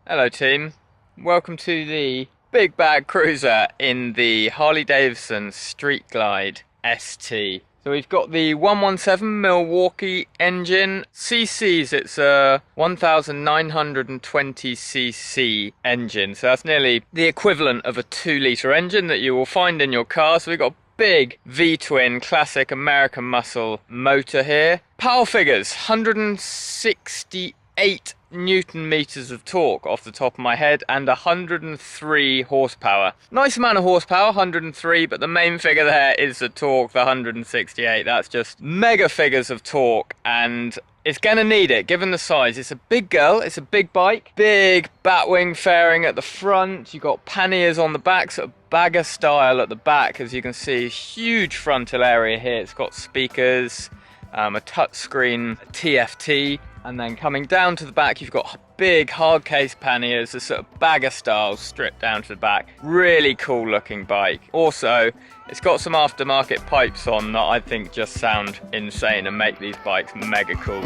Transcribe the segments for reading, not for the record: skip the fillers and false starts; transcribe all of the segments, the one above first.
Hello team, welcome to the Big Bag Cruiser in the Harley Davidson Street Glide ST. So we've got the 117 Milwaukee engine. CCs, it's a 1920cc engine, so that's nearly the equivalent of a 2-litre engine that you will find in your car. So we've got a big V-twin classic American muscle motor here. Power figures, 168 Newton meters of torque off the top of my head and 103 horsepower. Nice amount of horsepower, 103, but the main figure there is the torque, the 168. That's just mega figures of torque, and it's gonna need it given the size. It's a big girl, it's a big bike, big batwing fairing at the front. You've got panniers on the back, sort of bagger style at the back, as you can see. Huge frontal area here. It's got speakers, a touchscreen TFT, and then coming down to the back you've got big hard case panniers, a sort of bagger style stripped down to the back. Really cool looking bike. Also, it's got some aftermarket pipes on that I think just sound insane and make these bikes mega cool.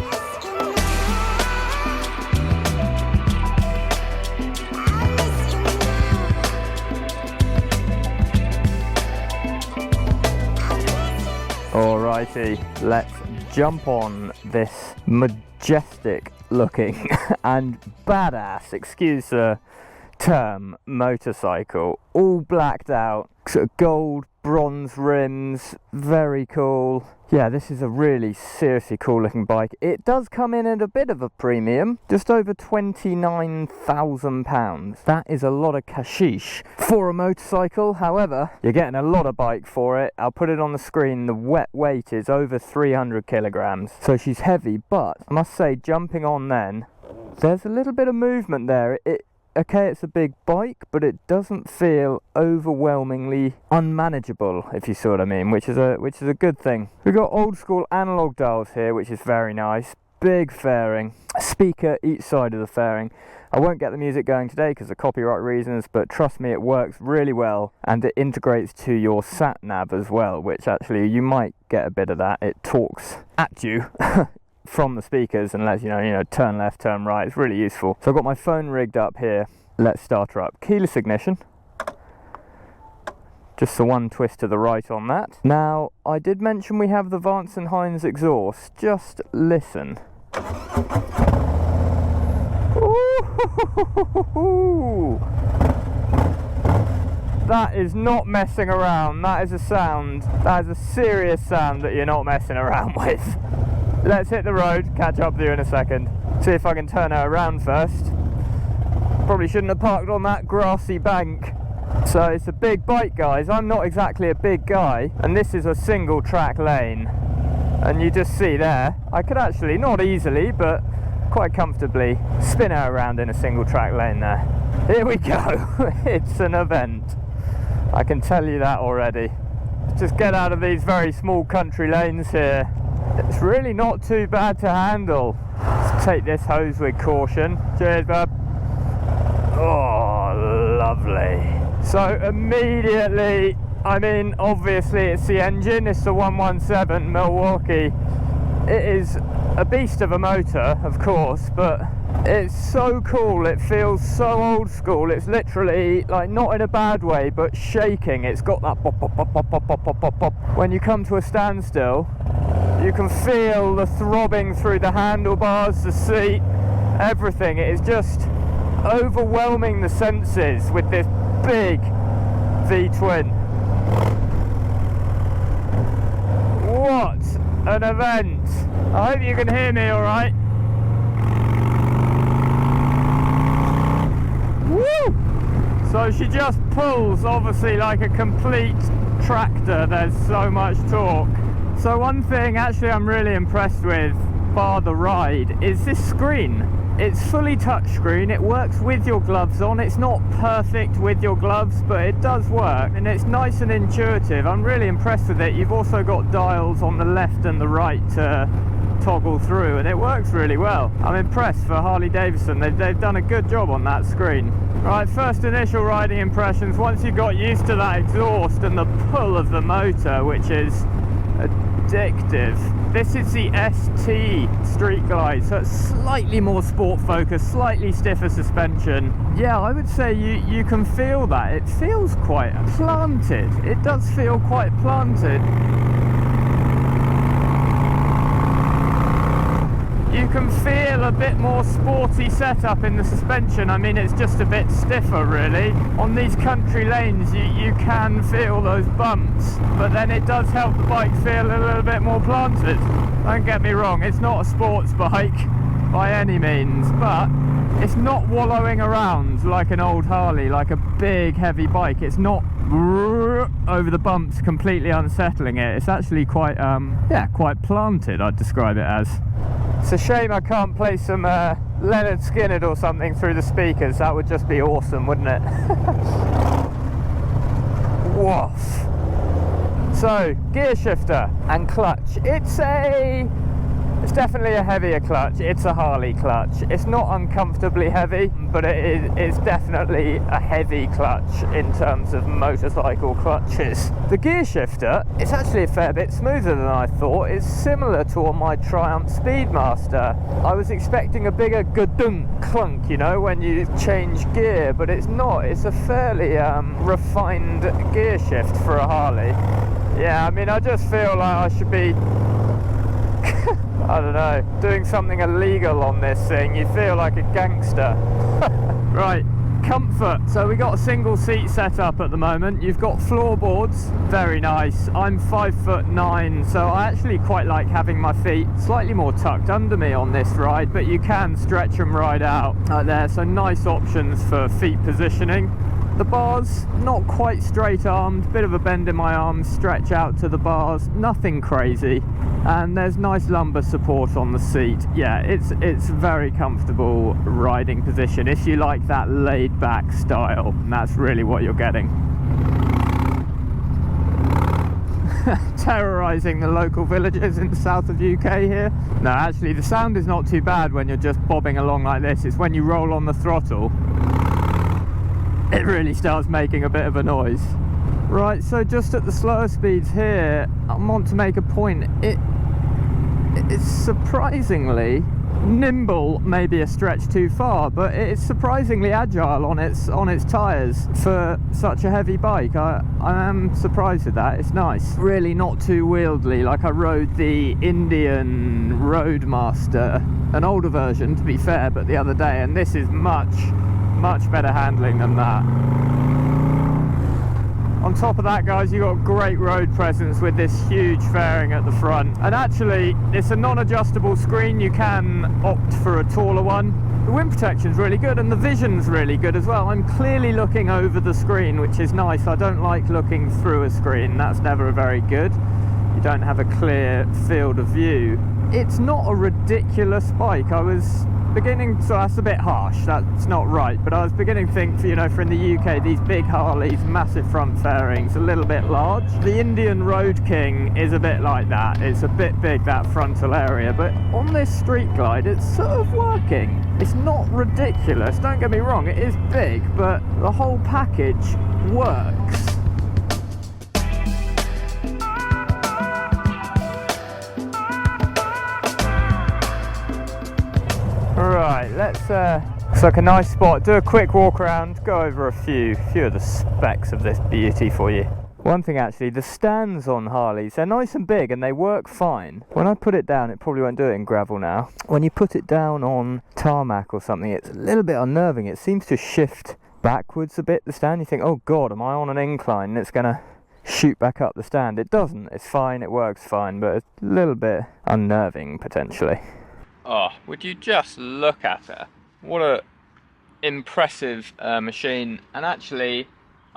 Alrighty, let's jump on this majestic looking and badass, excuse the term, motorcycle. All blacked out, sort of gold, bronze rims, very cool. Yeah, this is a really seriously cool looking bike. It does come in at a bit of a premium, just over £29,000. That is a lot of cashish for a motorcycle. However, you're getting a lot of bike for it. I'll put it on the screen. The wet weight is over 300 kilograms. So she's heavy, but I must say, jumping on then, there's a little bit of movement there. Okay, it's a big bike, but it doesn't feel overwhelmingly unmanageable, if you see what I mean, which is a good thing. We've got old school analog dials here, which is very nice. Big fairing, speaker each side of the fairing. I won't get the music going today because of copyright reasons, but trust me, it works really well, and it integrates to your sat nav as well, which actually you might get a bit of that. It talks at you from the speakers and lets you know, turn left, turn right. It's really useful. So I've got my phone rigged up here. Let's start her up. Keyless ignition. Just the one twist to the right on that. Now, I did mention we have the Vance and Hines exhaust. Just listen. Ooh. That is not messing around. That is a sound. That is a serious sound that you're not messing around with. Let's hit the road, catch up with you in a second. See if I can turn her around first. Probably shouldn't have parked on that grassy bank. So it's a big bike, guys. I'm not exactly a big guy, and this is a single track lane. And you just see there, I could actually, not easily, but quite comfortably spin her around in a single track lane there. Here we go. It's an event. I can tell you that already. Just get out of these very small country lanes here. It's really not too bad to handle. Let's take this hose with caution. Cheers, bub. Oh, lovely. So immediately, I mean, obviously it's the engine. It's the 117 Milwaukee. It is a beast of a motor, of course, but it's so cool. It feels so old school. It's literally, like, not in a bad way, but shaking. It's got that pop, pop, pop, pop, pop, pop, pop, pop, pop. When you come to a standstill, you can feel the throbbing through the handlebars, the seat, everything. It is just overwhelming the senses with this big V-twin. What an event! I hope you can hear me all right. Woo! So she just pulls, obviously, like a complete tractor. There's so much torque. So one thing actually I'm really impressed with, bar the ride, is this screen. It's fully touchscreen, it works with your gloves on. It's not perfect with your gloves, but it does work, and it's nice and intuitive. I'm really impressed with it. You've also got dials on the left and the right to toggle through, and it works really well. I'm impressed for Harley Davidson. They've done a good job on that screen. Right, first initial riding impressions. Once you got used to that exhaust and the pull of the motor, which is addictive. This is the ST Street Glide, so it's slightly more sport focused, slightly stiffer suspension. Yeah, I would say you can feel that. It feels quite planted. It does feel quite planted. You can feel a bit more sporty setup in the suspension. I mean, it's just a bit stiffer really. On these country lanes you can feel those bumps, but then it does help the bike feel a little bit more planted. Don't get me wrong, it's not a sports bike by any means, but it's not wallowing around like an old Harley, like a big heavy bike. It's not over the bumps completely unsettling it. It's actually quite yeah, quite planted, I'd describe it as. It's a shame I can't play some Leonard Skinner or something through the speakers. That would just be awesome, wouldn't it? Woof. So, gear shifter and clutch. It's definitely a heavier clutch. It's a Harley clutch. It's not uncomfortably heavy, but it's definitely a heavy clutch in terms of motorcycle clutches. The gear shifter, it's actually a fair bit smoother than I thought. It's similar to on my Triumph Speedmaster. I was expecting a bigger gadunk clunk, you know, when you change gear, but it's not. It's a fairly refined gear shift for a Harley. Yeah, I mean, I just feel like I should be I don't know, doing something illegal on this thing. You feel like a gangster. Right, comfort. So we got a single seat set up at the moment. You've got floorboards, very nice. I'm 5'9", so I actually quite like having my feet slightly more tucked under me on this ride, but you can stretch them right out there, so nice options for feet positioning. The bars, not quite straight armed, bit of a bend in my arms, stretch out to the bars, nothing crazy. And there's nice lumbar support on the seat. Yeah, it's very comfortable riding position. If you like that laid back style, that's really what you're getting. Terrorizing the local villages in the south of UK here. No, actually the sound is not too bad when you're just bobbing along like this. It's when you roll on the throttle it really starts making a bit of a noise. Right, so just at the slower speeds here, I want to make a point. It's surprisingly nimble, maybe a stretch too far, but it's surprisingly agile on its tyres for such a heavy bike. I am surprised at that. It's nice. Really not too wieldy. Like I rode the Indian Roadmaster, an older version to be fair, but the other day, and this is much better handling than that. On top of that, guys, you've got great road presence with this huge fairing at the front. And actually, it's a non-adjustable screen. You can opt for a taller one. The wind protection's really good and the vision's really good as well. I'm clearly looking over the screen, which is nice. I don't like looking through a screen. That's never very good. You don't have a clear field of view. It's not a ridiculous bike. I was beginning, so that's a bit harsh, that's not right, but I was beginning to think, you know, for in the UK, these big Harleys, massive front fairings, a little bit large. The Indian Road King is a bit like that. It's a bit big, that frontal area, but on this Street Glide, it's sort of working. It's not ridiculous, don't get me wrong, it is big, but the whole package works. Right, let's looks like a nice spot, do a quick walk around, go over a few of the specs of this beauty for you. One thing actually, the stands on Harleys, they're nice and big and they work fine. When I put it down, it probably won't do it in gravel now. When you put it down on tarmac or something, it's a little bit unnerving. It seems to shift backwards a bit, the stand. You think, oh God, am I on an incline and it's gonna shoot back up the stand? It doesn't, it's fine, it works fine, but it's a little bit unnerving potentially. Oh, would you just look at her? What a impressive machine. And actually,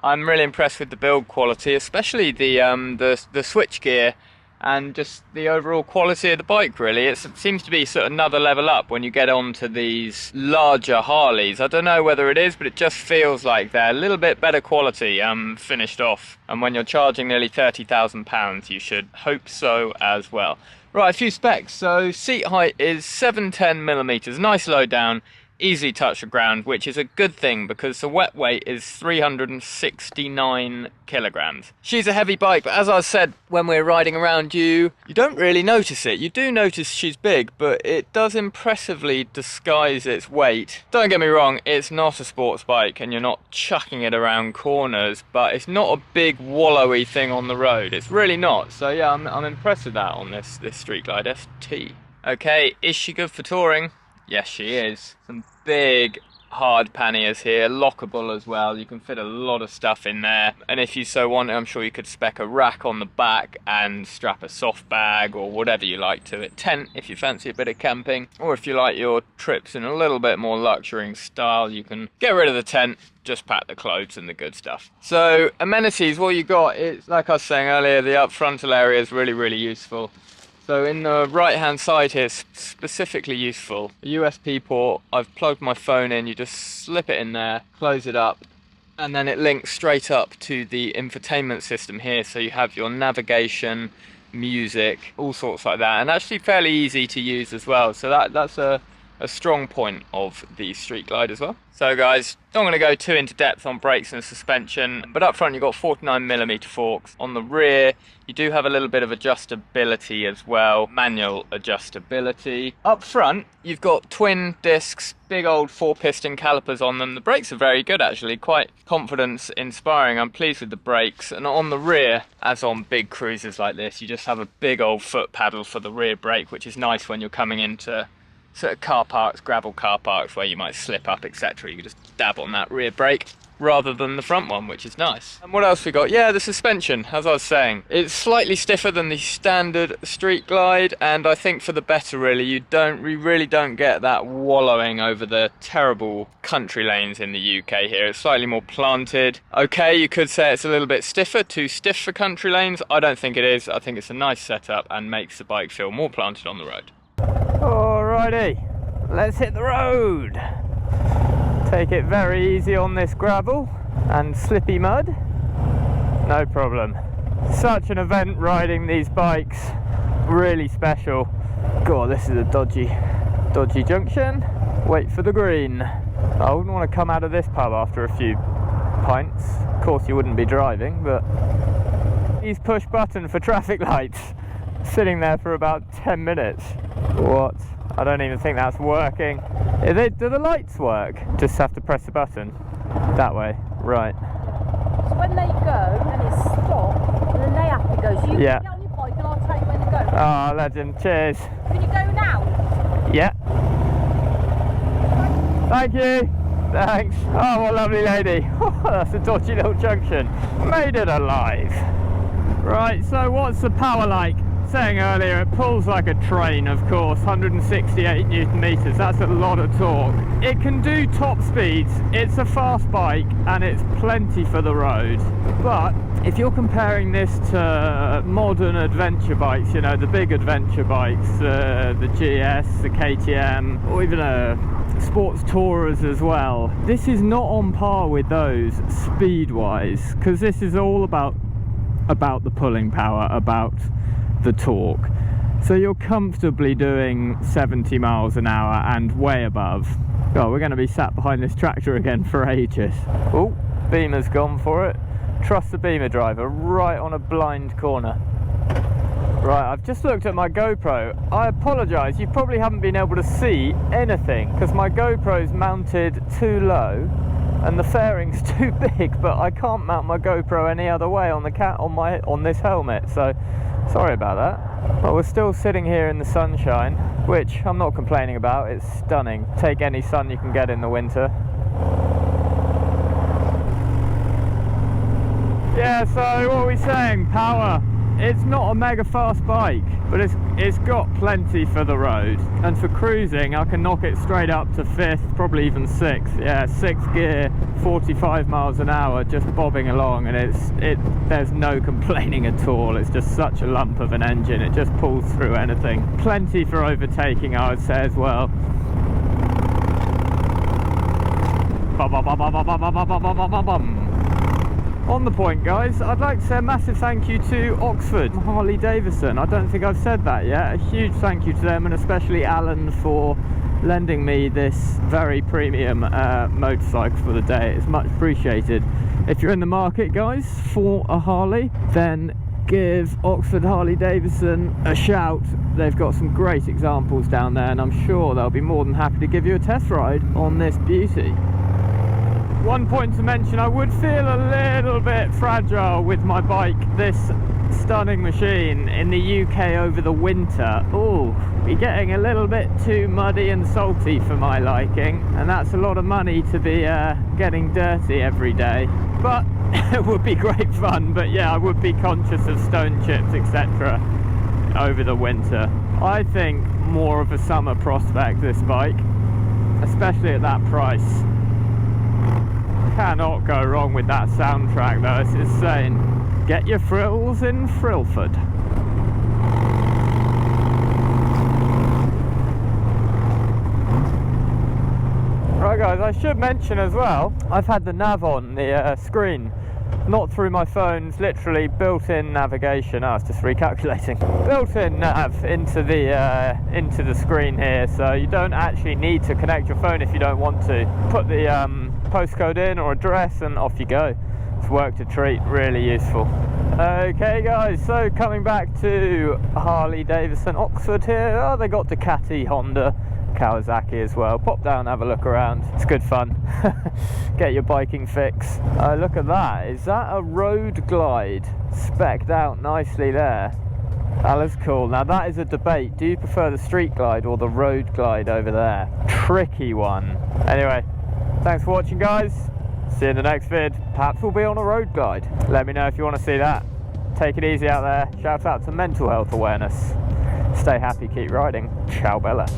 I'm really impressed with the build quality, especially the switch gear and just the overall quality of the bike, really. It seems to be sort of another level up when you get onto these larger Harleys. I don't know whether it is, but it just feels like they're a little bit better quality finished off. And when you're charging nearly £30,000, you should hope so as well. Right, a few specs. So seat height is 710mm, nice low down, easily touch the ground, which is a good thing because the wet weight is 369 kilograms. She's a heavy bike, but as I said, when we're riding around you don't really notice it. You do notice she's big, but it does impressively disguise its weight. Don't get me wrong, it's not a sports bike and you're not chucking it around corners, but it's not a big wallowy thing on the road. It's really not. So yeah, I'm impressed with that on this Street Glide ST. Okay, is she good for touring? Yes, she is. Some big hard panniers here, lockable as well. You can fit a lot of stuff in there, and if you so want, I'm sure you could spec a rack on the back and strap a soft bag or whatever you like to it. Tent if you fancy a bit of camping, or if you like your trips in a little bit more luxury style, you can get rid of the tent, just pack the clothes and the good stuff. So amenities, what you got is, like I was saying earlier, the up frontal area is really useful. So in the right hand side here, specifically useful, a USB port. I've plugged my phone in, you just slip it in there, close it up, and then it links straight up to the infotainment system here. So you have your navigation, music, all sorts like that, and actually fairly easy to use as well. So that's a strong point of the Street Glide as well. So guys, not going to go too into depth on brakes and suspension, but up front you've got 49mm forks. On the rear you do have a little bit of adjustability as well, manual adjustability. Up front you've got twin discs, big old 4-piston calipers on them. The brakes are very good actually, quite confidence inspiring. I'm pleased with the brakes. And on the rear, as on big cruisers like this, you just have a big old foot paddle for the rear brake, which is nice when you're coming into sort of car parks, gravel car parks where you might slip up, etc. You can just dab on that rear brake rather than the front one, which is nice. And what else we got? Yeah, the suspension, as I was saying. It's slightly stiffer than the standard Street Glide, and I think for the better really. You really don't get that wallowing over the terrible country lanes in the UK here. It's slightly more planted. Okay, you could say it's a little bit stiffer, too stiff for country lanes. I don't think it is. I think it's a nice setup and makes the bike feel more planted on the road. Alrighty, let's hit the road. Take it very easy on this gravel and slippy mud. No problem. Such an event riding these bikes. Really special. God, this is a dodgy junction. Wait for the green. I wouldn't want to come out of this pub after a few pints. Of course you wouldn't be driving, but he's push button for traffic lights. Sitting there for about 10 minutes. What? I don't even think that's working. Do the lights work? Just have to press the button. That way, right. So when they go and it's stopped, and then they have to go. So you can get on your bike and I'll tell you when to go. Oh, legend. Cheers. Can you go now? Yeah. Thank you. Thanks. Oh, what a lovely lady. That's a dodgy little junction. Made it alive. Right, so what's the power like? Saying earlier, it pulls like a train, of course, 168 Newton meters, that's a lot of torque. It can do top speeds, it's a fast bike and it's plenty for the road. But if you're comparing this to modern adventure bikes, you know, the big adventure bikes, the GS, the KTM, or even sports tourers as well, this is not on par with those speed-wise, because this is all about the pulling power, about the torque. So you're comfortably doing 70 miles an hour and way above. God, we're going to be sat behind this tractor again for ages. Oh, Beamer's gone for it. Trust the Beamer driver, right on a blind corner. Right, I've just looked at my GoPro. I apologise, you probably haven't been able to see anything because my GoPro's mounted too low and the fairing's too big, but I can't mount my GoPro any other way on this helmet, so sorry about that. But we're still sitting here in the sunshine, which I'm not complaining about. It's stunning. Take any sun you can get in the winter. Yeah, so what are we saying? Power. It's not a mega fast bike, but it's got plenty for the road. And for cruising, I can knock it straight up to 5th, probably even 6th. Yeah, 6th gear, 45 miles an hour, just bobbing along, and there's no complaining at all. It's just such a lump of an engine. It just pulls through anything. Plenty for overtaking, I would say as well. On the point, guys, I'd like to say a massive thank you to Oxford Harley Davidson. I don't think I've said that yet. A huge thank you to them, and especially Alan for lending me this very premium motorcycle for the day. It's much appreciated. If you're in the market, guys, for a Harley, then give Oxford Harley Davidson a shout. They've got some great examples down there, and I'm sure they'll be more than happy to give you a test ride on this beauty. One point to mention, I would feel a little bit fragile with my bike, this stunning machine, in the UK over the winter. Oh, be getting a little bit too muddy and salty for my liking, and that's a lot of money to be getting dirty every day. But it would be great fun. But yeah, I would be conscious of stone chips, etc. over the winter. I think more of a summer prospect, this bike, especially at that price. Cannot go wrong with that soundtrack though, it's insane. Get your frills in Frilford. Right guys, I should mention as well, I've had the nav on the screen, not through my phone's literally built-in navigation. Oh, it's just recalculating. Built-in nav into the screen here, so you don't actually need to connect your phone if you don't want to. Put the postcode in or address and off you go. It's worked a treat, really useful. Okay guys, so coming back to Harley Davidson Oxford here. Oh, they got Ducati, Honda, Kawasaki as well. Pop down, have a look around. It's good fun. Get your biking fix. Look at that. Is that a road glide? Specced out nicely there. That looks cool. Now that is a debate. Do you prefer the street glide or the road glide over there? Tricky one. Anyway, thanks for watching guys. See you in the next vid. Perhaps we'll be on a road glide. Let me know if you want to see that. Take it easy out there. Shout out to mental health awareness. Stay happy, keep riding. Ciao Bella.